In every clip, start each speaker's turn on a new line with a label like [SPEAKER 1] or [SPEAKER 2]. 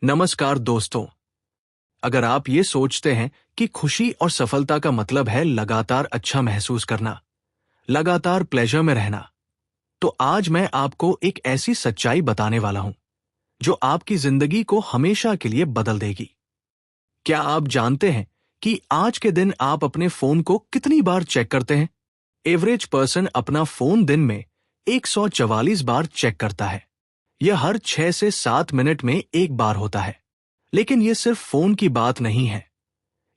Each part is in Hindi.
[SPEAKER 1] नमस्कार दोस्तों। अगर आप ये सोचते हैं कि खुशी और सफलता का मतलब है लगातार अच्छा महसूस करना, लगातार प्लेजर में रहना, तो आज मैं आपको एक ऐसी सच्चाई बताने वाला हूं जो आपकी जिंदगी को हमेशा के लिए बदल देगी। क्या आप जानते हैं कि आज के दिन आप अपने फोन को कितनी बार चेक करते हैं? एवरेज पर्सन अपना फोन दिन में 144 बार चेक करता है। यह हर 6 से 7 मिनट में एक बार होता है। लेकिन यह सिर्फ फोन की बात नहीं है,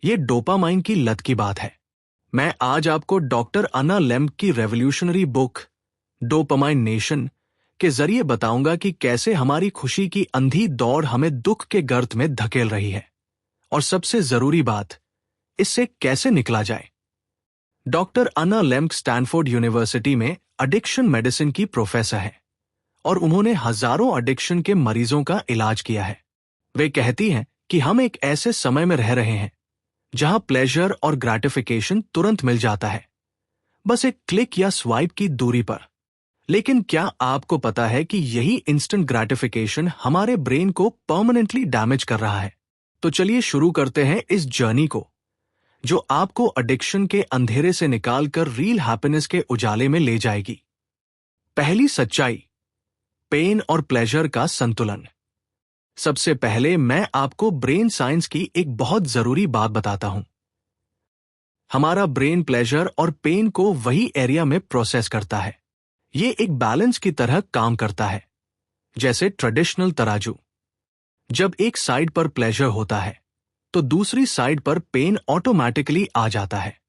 [SPEAKER 1] यह डोपामाइन की लत की बात है। मैं आज आपको डॉक्टर अन्ना लेम्ब की रेवोल्यूशनरी बुक डोपामाइन नेशन के जरिए बताऊंगा कि कैसे हमारी खुशी की अंधी दौड़ हमें दुख के गर्त में धकेल रही है, और सबसे जरूरी बात, इससे कैसे निकला जाए। डॉक्टर अन्ना लेम्ब स्टैनफोर्ड यूनिवर्सिटी में एडिक्शन मेडिसिन की प्रोफेसर है और उन्होंने हजारों एडिक्शन के मरीजों का इलाज किया है। वे कहती हैं कि हम एक ऐसे समय में रह रहे हैं जहां प्लेजर और ग्रेटिफिकेशन तुरंत मिल जाता है, बस एक क्लिक या स्वाइप की दूरी पर। लेकिन क्या आपको पता है कि यही इंस्टेंट ग्रेटिफिकेशन हमारे ब्रेन को परमानेंटली डैमेज कर रहा है? तो चलिए शुरू करते हैं इस जर्नी को, जो आपको एडिक्शन के अंधेरे से निकालकर रियल हैप्पीनेस के उजाले में ले जाएगी। पहली सच्चाई, पेन और प्लेजर का संतुलन। सबसे पहले मैं आपको ब्रेन साइंस की एक बहुत जरूरी बात बताता हूं। हमारा ब्रेन प्लेजर और पेन को वही एरिया में प्रोसेस करता है। ये एक बैलेंस की तरह काम करता है, जैसे ट्रेडिशनल तराजू। जब एक साइड पर प्लेजर होता है तो दूसरी साइड पर पेन ऑटोमेटिकली आ जाता है।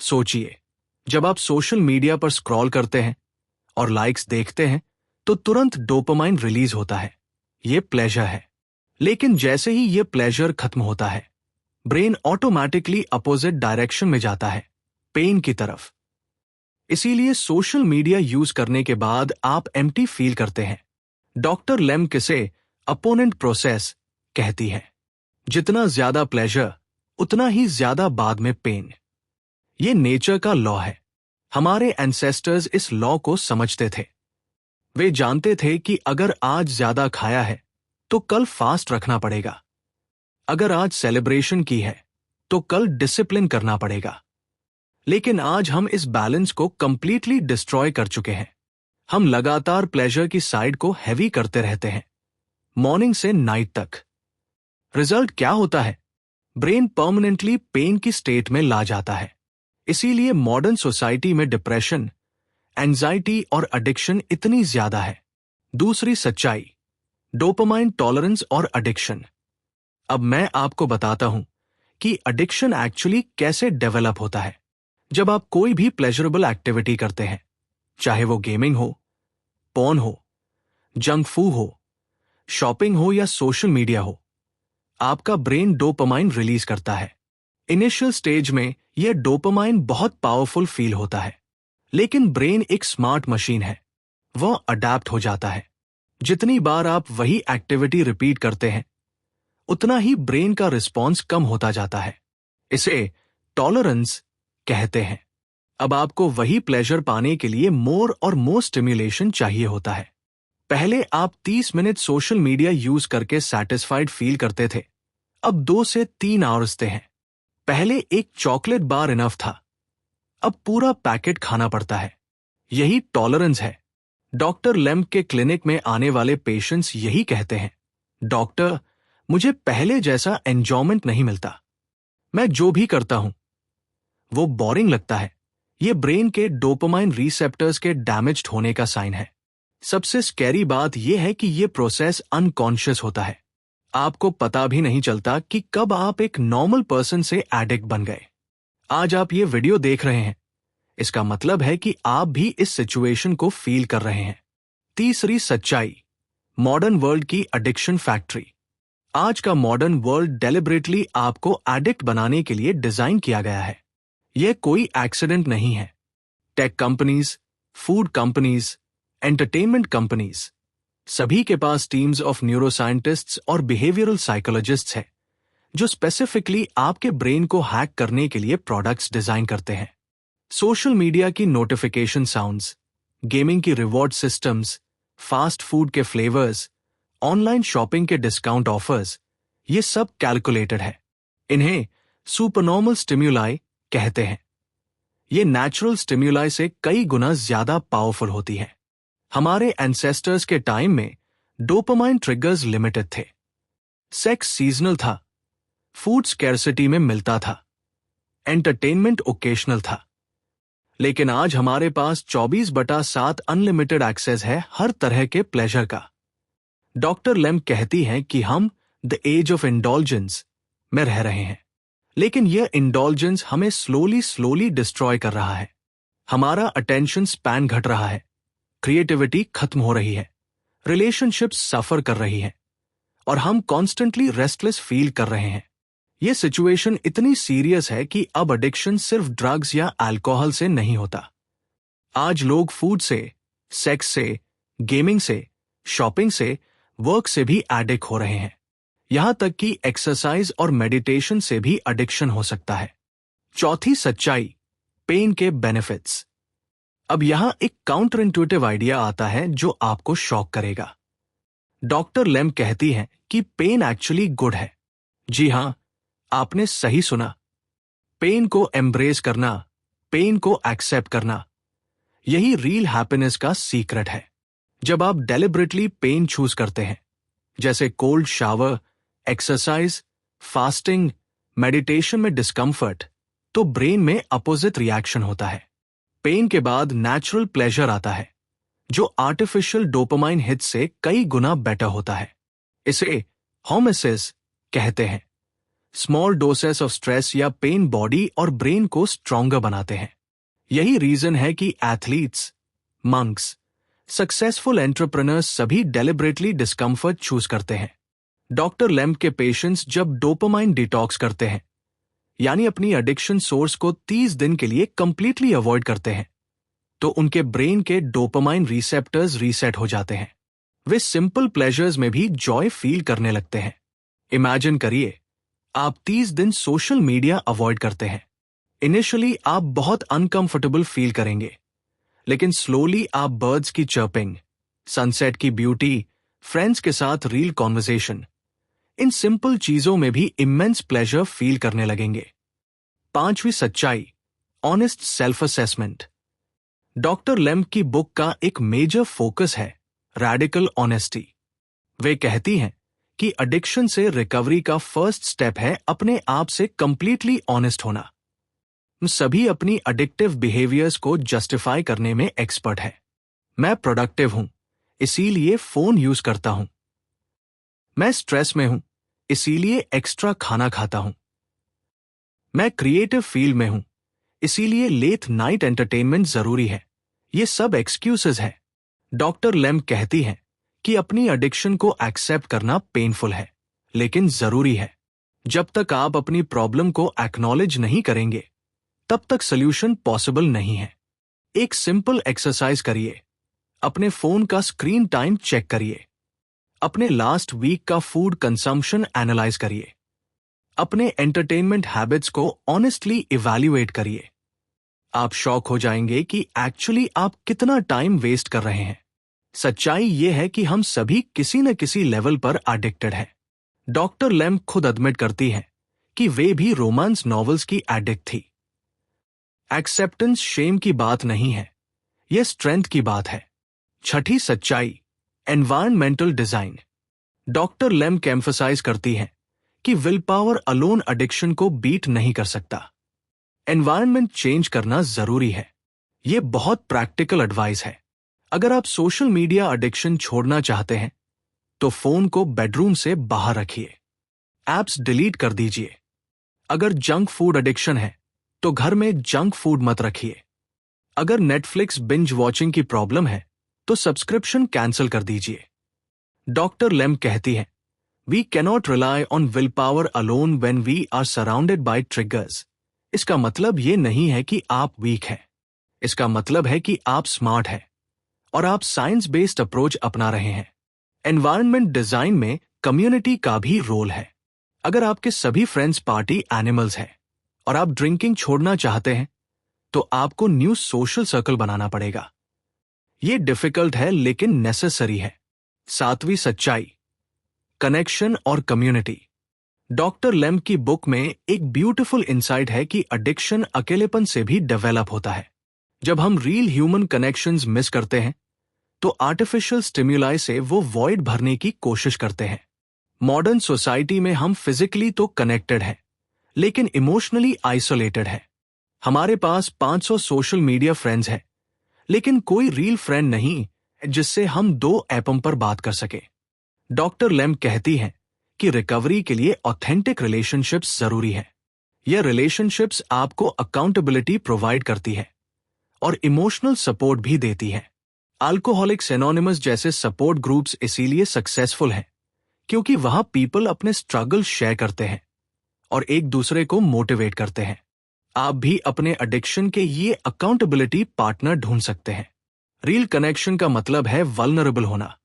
[SPEAKER 1] सोचिए, जब आप सोशल मीडिया पर स्क्रॉल करते हैं और लाइक्स देखते हैं तो तुरंत डोपामाइन रिलीज होता है। ये प्लेजर है। लेकिन जैसे ही ये प्लेजर खत्म होता है, ब्रेन ऑटोमेटिकली अपोजिट डायरेक्शन में जाता है, पेन की तरफ। इसीलिए सोशल मीडिया यूज करने के बाद आप एम्प्टी फील करते हैं। डॉक्टर लेम्ब इसे अपोनेंट प्रोसेस कहती है। जितना ज्यादा प्लेजर, उतना ही ज्यादा बाद में पेन। ये नेचर का लॉ है। हमारे एंसेस्टर्स इस लॉ को समझते थे। वे जानते थे कि अगर आज ज्यादा खाया है तो कल फास्ट रखना पड़ेगा। अगर आज सेलिब्रेशन की है तो कल डिसिप्लिन करना पड़ेगा। लेकिन आज हम इस बैलेंस को कंप्लीटली डिस्ट्रॉय कर चुके हैं। हम लगातार प्लेजर की साइड को हैवी करते रहते हैं, मॉर्निंग से नाइट तक। रिजल्ट क्या होता है? ब्रेन परमानेंटली पेन की स्टेट में ला जाता है। इसीलिए मॉडर्न सोसाइटी में डिप्रेशन, एंजाइटी और एडिक्शन इतनी ज्यादा है। दूसरी सच्चाई, डोपामाइन टॉलरेंस और एडिक्शन। अब मैं आपको बताता हूं कि एडिक्शन एक्चुअली कैसे डेवलप होता है। जब आप कोई भी प्लेजरेबल एक्टिविटी करते हैं, चाहे वो गेमिंग हो, पॉर्न हो, जंक फूड हो, शॉपिंग हो या सोशल मीडिया हो, आपका ब्रेन डोपामाइन रिलीज करता है। इनिशियल स्टेज में यह डोपामाइन बहुत पावरफुल फील होता है, लेकिन ब्रेन एक स्मार्ट मशीन है, वह अडैप्ट हो जाता है। जितनी बार आप वही एक्टिविटी रिपीट करते हैं, उतना ही ब्रेन का रिस्पॉन्स कम होता जाता है। इसे टॉलरेंस कहते हैं। अब आपको वही प्लेजर पाने के लिए मोर और मोर स्टिम्युलेशन चाहिए होता है। पहले आप 30 मिनट सोशल मीडिया यूज करके सैटिस्फाइड फील करते थे, अब 2 से 3 आवर्स हैं। पहले एक चॉकलेट बार इनफ था, अब पूरा पैकेट खाना पड़ता है। यही टॉलरेंस है। डॉक्टर लेम्ब के क्लिनिक में आने वाले पेशेंट्स यही कहते हैं, डॉक्टर, मुझे पहले जैसा एंजॉयमेंट नहीं मिलता। मैं जो भी करता हूं वो बोरिंग लगता है। ये ब्रेन के डोपामाइन रिसेप्टर्स के डैमेज्ड होने का साइन है। सबसे स्कैरी बात यह है कि यह प्रोसेस अनकॉन्शियस होता है। आपको पता भी नहीं चलता कि कब आप एक नॉर्मल पर्सन से एडिक्ट बन गए। आज आप ये वीडियो देख रहे हैं, इसका मतलब है कि आप भी इस सिचुएशन को फील कर रहे हैं। तीसरी सच्चाई, मॉडर्न वर्ल्ड की एडिक्शन फैक्ट्री। आज का मॉडर्न वर्ल्ड डेलिबरेटली आपको एडिक्ट बनाने के लिए डिजाइन किया गया है। यह कोई एक्सीडेंट नहीं है। Tech companies, food companies, entertainment companies, सभी के पास टीम्स ऑफ न्यूरोसाइंटिस्ट्स और बिहेवियरल साइकोलॉजिस्ट्स हैं, जो स्पेसिफिकली आपके ब्रेन को हैक करने के लिए प्रोडक्ट्स डिजाइन करते हैं। सोशल मीडिया की नोटिफिकेशन साउंड्स, गेमिंग की रिवॉर्ड सिस्टम्स, फास्ट फूड के फ्लेवर्स ऑनलाइन शॉपिंग के डिस्काउंट ऑफर्स, ये सब कैलकुलेटेड है। इन्हें सुपरनॉर्मल स्टिम्युलाई कहते हैं। ये नेचुरल स्टिम्युलाई से कई गुना ज्यादा पावरफुल होती है। हमारे एंसेस्टर्स के टाइम में डोपामाइन ट्रिगर्स लिमिटेड थे। सेक्स सीजनल था, फूड स्कैर्सिटी में मिलता था, एंटरटेनमेंट ओकेशनल था। लेकिन आज हमारे पास 24/7 अनलिमिटेड एक्सेस है हर तरह के प्लेजर का। डॉक्टर लेम कहती हैं कि हम द एज ऑफ इंडल्जेंस में रह रहे हैं, लेकिन यह इंडल्जेंस हमें स्लोली डिस्ट्रॉय कर रहा है। हमारा अटेंशन स्पैन घट रहा है, क्रिएटिविटी खत्म हो रही है, रिलेशनशिप्स सफर कर रही है और हम कॉन्स्टेंटली रेस्टलेस फील कर रहे हैं। यह सिचुएशन इतनी सीरियस है कि अब एडिक्शन सिर्फ ड्रग्स या अल्कोहल से नहीं होता। आज लोग फूड से, सेक्स से, गेमिंग से, शॉपिंग से, वर्क से भी एडिक्ट हो रहे हैं। यहां तक कि एक्सरसाइज और मेडिटेशन से भी एडिक्शन हो सकता है। चौथी सच्चाई, पेन के बेनिफिट्स। अब यहां एक काउंटर इंट्यूटिव आइडिया आता है जो आपको शॉक करेगा। डॉक्टर लेम कहती हैं कि पेन एक्चुअली गुड है। जी हां, आपने सही सुना। पेन को एम्ब्रेस करना, पेन को एक्सेप्ट करना, यही रियल हैप्पीनेस का सीक्रेट है। जब आप डेलिबरेटली पेन चूज करते हैं, जैसे cold shower, exercise, fasting, meditation में डिस्कम्फर्ट, तो ब्रेन में अपोजिट रिएक्शन होता है। पेन के बाद नेचुरल प्लेजर आता है, जो आर्टिफिशियल डोपामाइन हिट से कई गुना बेटर होता है। इसे होमेसिस कहते हैं। स्मॉल डोसेस ऑफ स्ट्रेस या पेन बॉडी और ब्रेन को स्ट्रॉन्गर बनाते हैं। यही रीजन है कि एथलीट्स, मंक्स, सक्सेसफुल एंटरप्रेन्योर्स सभी डेलिबरेटली डिस्कम्फर्ट चूज करते हैं। डॉक्टर लेम के पेशेंट्स जब डोपामाइन डिटॉक्स करते हैं, यानी अपनी एडिक्शन सोर्स को 30 दिन के लिए कंप्लीटली अवॉइड करते हैं, तो उनके ब्रेन के डोपामाइन रिसेप्टर्स रीसेट हो जाते हैं। वे सिंपल प्लेजर्स में भी जॉय फील करने लगते हैं। इमेजिन करिए, आप 30 दिन सोशल मीडिया अवॉइड करते हैं। इनिशियली आप बहुत अनकंफर्टेबल फील करेंगे, लेकिन स्लोली आप बर्ड्स की चर्पिंग, सनसेट की ब्यूटी, फ्रेंड्स के साथ रील कॉन्वर्सेशन, इन सिंपल चीजों में भी इमेंस प्लेजर फील करने लगेंगे। पांचवी सच्चाई, ऑनेस्ट सेल्फ असेसमेंट। डॉक्टर लेम की बुक का एक मेजर फोकस है रैडिकल ऑनेस्टी। वे कहती हैं कि एडिक्शन से रिकवरी का फर्स्ट स्टेप है अपने आप से कंप्लीटली ऑनेस्ट होना। सभी अपनी एडिक्टिव बिहेवियर्स को जस्टिफाई करने में एक्सपर्ट है। मैं प्रोडक्टिव हूं, इसीलिए फोन यूज करता हूं। मैं स्ट्रेस में हूं, इसीलिए एक्स्ट्रा खाना खाता हूं। मैं क्रिएटिव फील्ड में हूं, इसीलिए लेट नाइट एंटरटेनमेंट जरूरी है। ये सब एक्सक्यूजेस है। डॉक्टर लेम कहती हैं कि अपनी एडिक्शन को एक्सेप्ट करना पेनफुल है, लेकिन जरूरी है। जब तक आप अपनी प्रॉब्लम को एक्नॉलेज नहीं करेंगे, तब तक सोल्यूशन पॉसिबल नहीं है। एक सिंपल एक्सरसाइज करिए, अपने फोन का स्क्रीन टाइम चेक करिए, अपने लास्ट वीक का फूड कंजम्पशन एनालाइज करिए, अपने एंटरटेनमेंट हैबिट्स को ऑनेस्टली इवैल्यूएट करिए। आप शॉक हो जाएंगे कि एक्चुअली आप कितना टाइम वेस्ट कर रहे हैं। सच्चाई ये है कि हम सभी किसी न किसी लेवल पर एडिक्टेड हैं। डॉक्टर लेम खुद एडमिट करती हैं कि वे भी रोमांस नॉवेल्स की एडिक्ट थी। एक्सेप्टेंस शेम की बात नहीं है, यह स्ट्रेंथ की बात है। छठी सच्चाई, एनवायरमेंटल डिजाइन। डॉक्टर लेम एम्फसाइज करती हैं कि विल पावर अलोन एडिक्शन को बीट नहीं कर सकता। एनवायरनमेंट चेंज करना जरूरी है। यह बहुत प्रैक्टिकल एडवाइस है। अगर आप सोशल मीडिया एडिक्शन छोड़ना चाहते हैं, तो फोन को बेडरूम से बाहर रखिए, एप्स डिलीट कर दीजिए। अगर जंक फूड एडिक्शन है, तो घर में जंक फूड मत रखिए। अगर नेटफ्लिक्स बिंज वॉचिंग की प्रॉब्लम है, तो सब्सक्रिप्शन कैंसिल कर दीजिए। डॉक्टर लेम कहती हैं, we cannot rely on will power alone when we are surrounded by triggers. इसका मतलब ये नहीं है कि आप वीक हैं। इसका मतलब है कि आप स्मार्ट हैं और आप साइंस बेस्ड अप्रोच अपना रहे हैं। एनवायरनमेंट डिजाइन में कम्युनिटी का भी रोल है। अगर आपके सभी फ्रेंड्स पार्टी एनिमल्स हैं और आप ड्रिंकिंग छोड़ना चाहते हैं, तो आपको न्यू सोशल सर्कल बनाना पड़ेगा। ये डिफिकल्ट है लेकिन नेसेसरी है। सातवीं सच्चाई, कनेक्शन और कम्युनिटी। डॉक्टर लेम्ब की बुक में एक ब्यूटीफुल इंसाइट है कि एडिक्शन अकेलेपन से भी डेवलप होता है। जब हम रियल ह्यूमन कनेक्शंस मिस करते हैं तो आर्टिफिशियल स्टिम्युलाई से वो वॉइड भरने की कोशिश करते हैं। मॉडर्न सोसाइटी में हम फिजिकली तो कनेक्टेड हैं, लेकिन इमोशनली आइसोलेटेड हैं। हमारे पास 500 सोशल मीडिया फ्रेंड्स हैं, लेकिन कोई रियल फ्रेंड नहीं जिससे हम 2 एपम पर बात कर सके। डॉक्टर लेम्ब कहती हैं कि रिकवरी के लिए ऑथेंटिक रिलेशनशिप्स जरूरी है। यह रिलेशनशिप्स आपको अकाउंटेबिलिटी प्रोवाइड करती है और इमोशनल सपोर्ट भी देती है। अल्कोहलिक्स एनोनिमस जैसे सपोर्ट ग्रुप्स इसीलिए सक्सेसफुल हैं क्योंकि वहां पीपल अपने स्ट्रगल शेयर करते हैं और एक दूसरे को मोटिवेट करते हैं। आप भी अपने एडिक्शन के ये अकाउंटेबिलिटी पार्टनर ढूंढ सकते हैं। रियल कनेक्शन का मतलब है वल्नरेबल होना,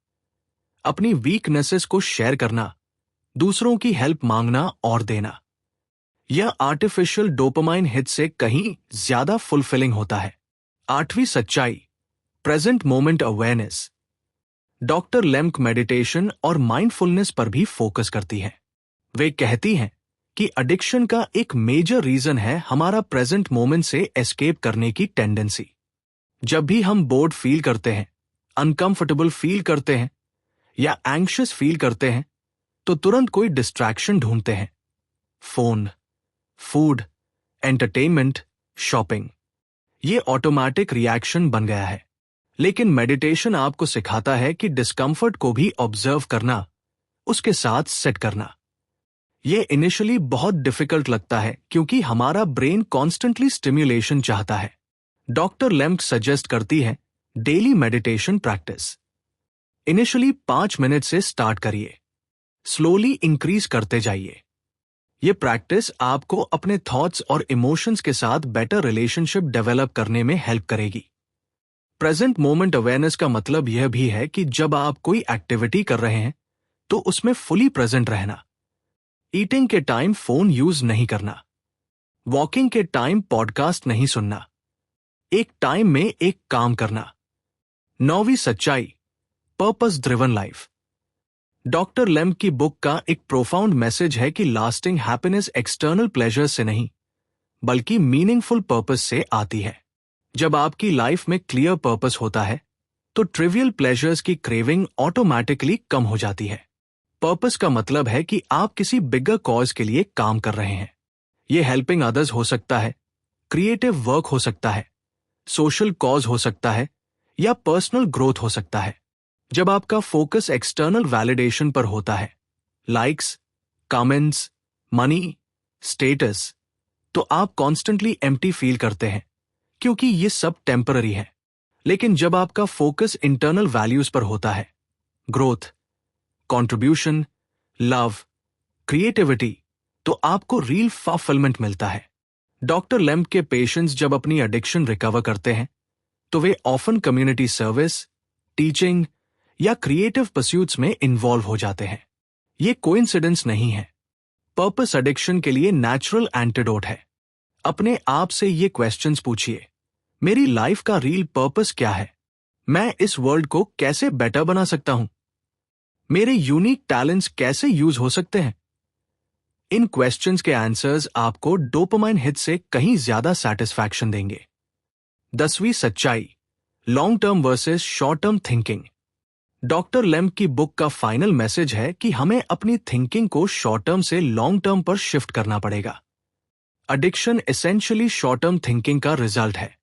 [SPEAKER 1] अपनी वीकनेसेस को शेयर करना, दूसरों की हेल्प मांगना और देना। यह आर्टिफिशियल डोपामाइन हिट से कहीं ज्यादा फुलफिलिंग होता है। 8वीं सच्चाई, present moment awareness. Doctor lamb meditation और माइंडफुलनेस पर भी फोकस करती है। वे कहती हैं कि एडिक्शन का एक मेजर रीजन है हमारा प्रेजेंट मोमेंट से एस्केप करने की टेंडेंसी। जब भी हम बोर्ड फील करते हैं, अनकंफर्टेबल फील करते हैं या एंग्शियस फील करते हैं तो तुरंत कोई डिस्ट्रैक्शन ढूंढते हैं। फोन, फूड, एंटरटेनमेंट, शॉपिंग, ये ऑटोमेटिक रिएक्शन बन गया है। लेकिन मेडिटेशन आपको सिखाता है कि डिस्कंफर्ट को भी ऑब्जर्व करना, उसके साथ सेट करना। यह इनिशियली बहुत डिफिकल्ट लगता है क्योंकि हमारा ब्रेन कॉन्स्टेंटली स्टिम्युलेशन चाहता है। डॉक्टर लेम्ब सजेस्ट करती है daily meditation practice. Initially 5 minute से स्टार्ट करिए, स्लोली इंक्रीज करते जाइए। यह प्रैक्टिस आपको अपने थॉट्स और इमोशंस के साथ बेटर रिलेशनशिप डेवलप करने में हेल्प करेगी। प्रेजेंट मोमेंट अवेयरनेस का मतलब यह भी है कि जब आप कोई एक्टिविटी कर रहे हैं तो उसमें फुली प्रेजेंट रहना। ईटिंग के टाइम फोन यूज नहीं करना, वॉकिंग के टाइम पॉडकास्ट नहीं सुनना, एक टाइम में एक काम करना। 9वीं सच्चाई, purpose driven life. Doctor lamb की बुक का एक प्रोफाउंड मैसेज है कि लास्टिंग हैप्पीनेस एक्सटर्नल प्लेजर से नहीं बल्कि मीनिंगफुल पर्पस से आती है। जब आपकी लाइफ में क्लियर पर्पस होता है तो ट्रिवियल प्लेजर्स की क्रेविंग ऑटोमेटिकली कम हो जाती है। पर्पस का मतलब है कि आप किसी बिगर कॉज के लिए काम कर रहे हैं। यह हेल्पिंग अदर्स हो सकता है, क्रिएटिव वर्क हो सकता है, सोशल कॉज हो सकता है या पर्सनल ग्रोथ हो सकता है। जब आपका फोकस एक्सटर्नल वैलिडेशन पर होता है, लाइक्स, कमेंट्स, मनी, स्टेटस, तो आप कॉन्स्टेंटली एम्प्टी फील करते हैं क्योंकि ये सब टेम्पररी है। लेकिन जब आपका फोकस इंटरनल वैल्यूज पर होता है, ग्रोथ, कंट्रीब्यूशन, लव, क्रिएटिविटी, तो आपको रियल फुलफिलमेंट मिलता है। डॉक्टर लेम्ब के पेशेंट्स जब अपनी एडिक्शन रिकवर करते हैं तो वे ऑफन कम्युनिटी सर्विस, टीचिंग या क्रिएटिव परस्यूट्स में इन्वॉल्व हो जाते हैं। ये कोइंसिडेंस नहीं है। पर्पस एडिक्शन के लिए नेचुरल एंटीडोट है। अपने आप से ये क्वेश्चंस पूछिए, मेरी लाइफ का रियल पर्पस क्या है? मैं इस वर्ल्ड को कैसे बेटर बना सकता हूं? मेरे यूनिक टैलेंट्स कैसे यूज हो सकते हैं? इन क्वेश्चंस के आंसर्स आपको डोपामाइन हिट से कहीं ज्यादा सेटिस्फैक्शन देंगे। 10वीं सच्चाई, long term versus short term thinking. Doctor lamb की बुक का फाइनल मैसेज है कि हमें अपनी थिंकिंग को शॉर्ट टर्म से लॉन्ग टर्म पर शिफ्ट करना पड़ेगा। Addiction essentially short term thinking का रिजल्ट है।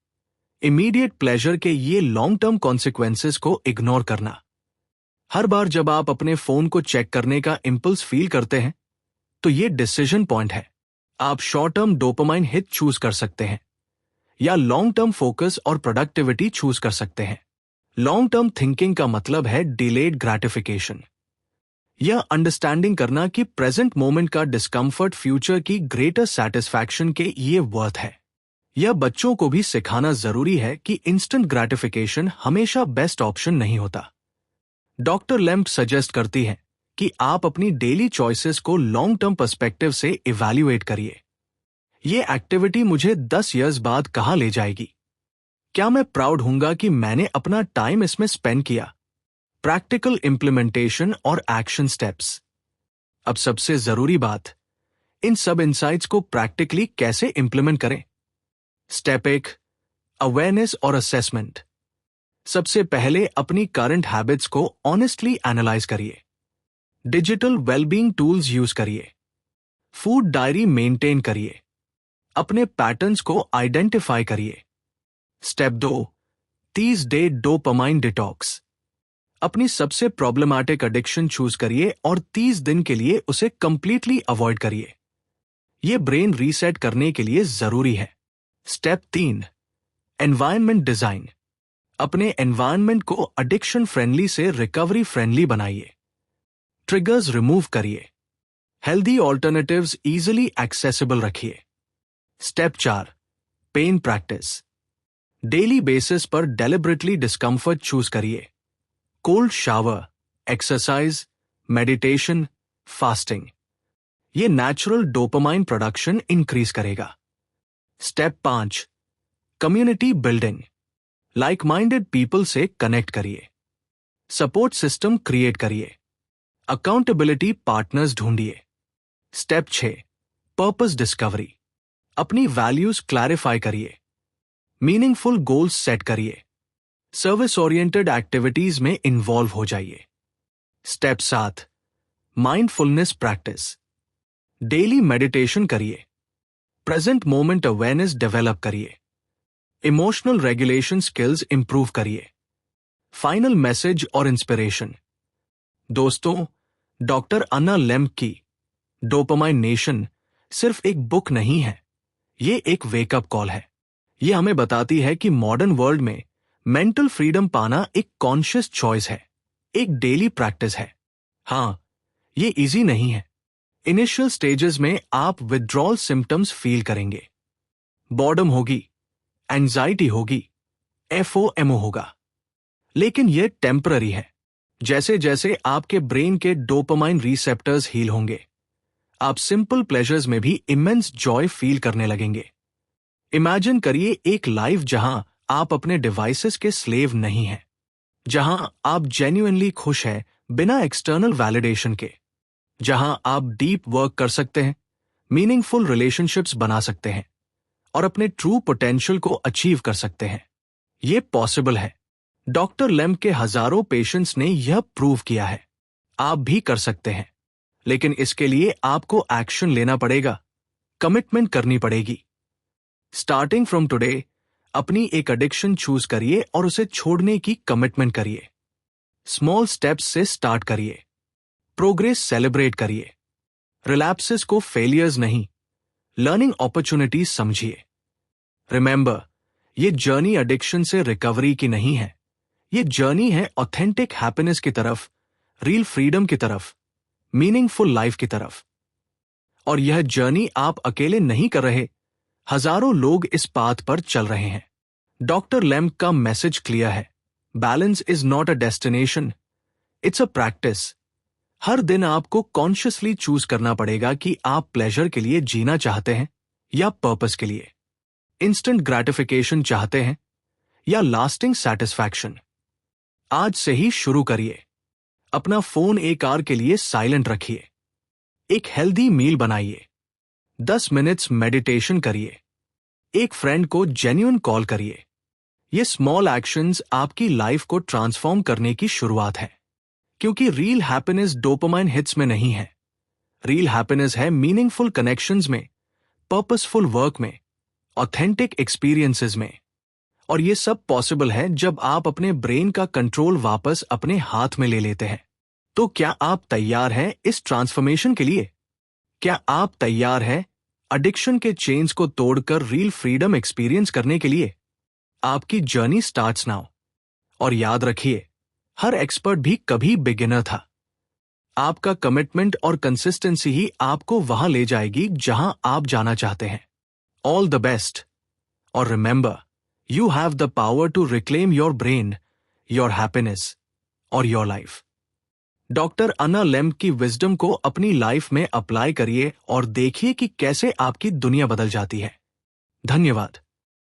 [SPEAKER 1] इमीडिएट प्लेजर के ये लॉन्ग टर्म कॉन्सिक्वेंसेस को इग्नोर करना। हर बार जब आप अपने फोन को चेक करने का इंपल्स फील करते हैं तो ये डिसीजन पॉइंट है। आप short term dopamine hit choose कर सकते हैं या लॉन्ग टर्म फोकस और प्रोडक्टिविटी चूज कर सकते हैं। लॉन्ग टर्म थिंकिंग का मतलब है डिलेड ग्रेटिफिकेशन। यह अंडरस्टैंडिंग करना कि प्रेजेंट मोमेंट का डिस्कम्फर्ट फ्यूचर की ग्रेटर सेटिस्फैक्शन के ये वर्थ है। यह बच्चों को भी सिखाना जरूरी है कि इंस्टेंट ग्रेटिफिकेशन हमेशा बेस्ट ऑप्शन नहीं होता। डॉक्टर लेम्ब सजेस्ट करती है कि आप अपनी डेली चॉइसेस को लॉन्ग टर्म पर्सपेक्टिव से इवैल्यूएट करिए। ये एक्टिविटी मुझे 10 इयर्स बाद कहाँ ले जाएगी? क्या मैं प्राउड हूंगा कि मैंने अपना टाइम इसमें स्पेंड किया? प्रैक्टिकल इंप्लीमेंटेशन और एक्शन स्टेप्स। अब सबसे जरूरी बात, इन सब इंसाइट्स को प्रैक्टिकली कैसे इंप्लीमेंट करें। स्टेप 1, अवेयरनेस और असेसमेंट। सबसे पहले अपनी करंट हैबिट्स को ऑनेस्टली एनालाइज करिए। डिजिटल वेलबींग टूल्स यूज करिए। फूड डायरी मेंटेन करिए। अपने पैटर्न्स को आइडेंटिफाई करिए। Step 2, 30 day dopamine detox. अपनी सबसे प्रॉब्लमैटिक एडिक्शन चूज करिए और 30 दिन के लिए उसे कंप्लीटली अवॉइड करिए। यह ब्रेन रीसेट करने के लिए जरूरी है। Step 3, environment design. अपने एनवायरनमेंट को एडिक्शन फ्रेंडली से रिकवरी फ्रेंडली बनाइए। ट्रिगर्स रिमूव करिए। हेल्दी ऑल्टरनेटिव्स इजीली एक्सेसिबल रखिए। Step 4, pain practice. Daily basis पर डेलिबरेटली डिस्कंफर्ट चूज करिए। Cold shower, exercise, meditation, fasting. ये नेचुरल डोपामाइन प्रोडक्शन इंक्रीज करेगा। Step 5, community building. Like minded people से कनेक्ट करिए। सपोर्ट सिस्टम क्रिएट करिए। अकाउंटेबिलिटी पार्टनर्स ढूंढिए। Step 6, purpose discovery. अपनी वैल्यूज क्लैरिफाई करिए। मीनिंगफुल गोल्स सेट करिए। सर्विस ओरिएंटेड एक्टिविटीज में इन्वॉल्व हो जाइए। Step 7, mindfulness practice. Daily meditation करिए। प्रेजेंट मोमेंट अवेयरनेस डेवलप करिए। इमोशनल रेगुलेशन स्किल्स इंप्रूव करिए। फाइनल मैसेज और इंस्पिरेशन। दोस्तों, डॉक्टर अन्ना लेम्ब की डोपामाइन नेशन सिर्फ एक बुक नहीं है, ये एक वेकअप कॉल है। ये हमें बताती है कि मॉडर्न वर्ल्ड में मेंटल फ्रीडम पाना एक कॉन्शियस चॉइस है, एक डेली प्रैक्टिस है। हां, ये इजी नहीं है। इनिशियल स्टेजेस में आप विथड्रॉल सिम्टम्स फील करेंगे। बॉर्डम होगी, एंजाइटी होगी, एफओएमओ होगा। लेकिन यह टेम्पररी है। जैसे जैसे आपके ब्रेन के डोपामाइन रिसेप्टर्स हील होंगे, आप सिंपल प्लेजर्स में भी इमेंस जॉय फील करने लगेंगे। इमेजिन करिए एक लाइफ जहां आप अपने डिवाइसेस के स्लेव नहीं हैं, जहां आप जेन्युइनली खुश हैं बिना एक्सटर्नल वैलिडेशन के, जहां आप डीप वर्क कर सकते हैं, मीनिंगफुल रिलेशनशिप्स बना सकते हैं और अपने ट्रू पोटेंशियल को अचीव कर सकते हैं। यह पॉसिबल है। डॉक्टर लेम्ब के हजारों पेशेंट्स ने यह प्रूव किया है। आप भी कर सकते हैं, लेकिन इसके लिए आपको एक्शन लेना पड़ेगा, कमिटमेंट करनी पड़ेगी। स्टार्टिंग फ्रॉम टुडे अपनी एक एडिक्शन चूज करिए और उसे छोड़ने की कमिटमेंट करिए। स्मॉल स्टेप्स से स्टार्ट करिए। प्रोग्रेस सेलिब्रेट करिए। रिलैप्सेस को फेलियर्स नहीं, लर्निंग अपॉर्चुनिटीज समझिए। रिमेंबर, ये जर्नी एडिक्शन से रिकवरी की नहीं है। ये जर्नी है ऑथेंटिक हैप्पीनेस की तरफ, रियल फ्रीडम की तरफ, मीनिंगफुल लाइफ की तरफ। और यह जर्नी आप अकेले नहीं कर रहे, हजारों लोग इस पाथ पर चल रहे हैं। डॉक्टर लेम्ब का मैसेज क्लियर है। Balance is not a destination, it's a practice. हर दिन आपको कॉन्शियसली चूज करना पड़ेगा कि आप प्लेजर के लिए जीना चाहते हैं या पर्पस के लिए, इंस्टेंट ग्रेटिफिकेशन चाहते हैं या लास्टिंग सेटिस्फैक्शन। आज से ही शुरू करिए। अपना फोन एक आवर के लिए साइलेंट रखिए। एक हेल्दी मील बनाइए। 10 मिनट्स मेडिटेशन करिए। एक फ्रेंड को जेन्युइन कॉल करिए। ये स्मॉल एक्शंस आपकी लाइफ को ट्रांसफॉर्म करने की शुरुआत है, क्योंकि रियल हैप्पीनेस डोपामाइन हिट्स में नहीं है। रियल हैप्पीनेस है मीनिंगफुल कनेक्शंस में, पर्पसफुल वर्क में, ऑथेंटिक एक्सपीरियंसेस में। और ये सब पॉसिबल है जब आप अपने ब्रेन का कंट्रोल वापस अपने हाथ में ले लेते हैं। तो क्या आप तैयार हैं इस ट्रांसफॉर्मेशन के लिए? क्या आप तैयार हैं एडिक्शन के चेन्स को तोड़कर रियल फ्रीडम एक्सपीरियंस करने के लिए? आपकी जर्नी स्टार्ट्स नाउ। और याद रखिए, हर एक्सपर्ट भी कभी बिगिनर था। आपका कमिटमेंट और कंसिस्टेंसी ही आपको वहां ले जाएगी जहां आप जाना चाहते हैं। All the best. और remember, you have the power to reclaim your brain, your happiness और your life। Doctor Anna lamb की विजडम को अपनी लाइफ में अप्लाई करिए और देखिए कि कैसे आपकी दुनिया बदल जाती है। धन्यवाद।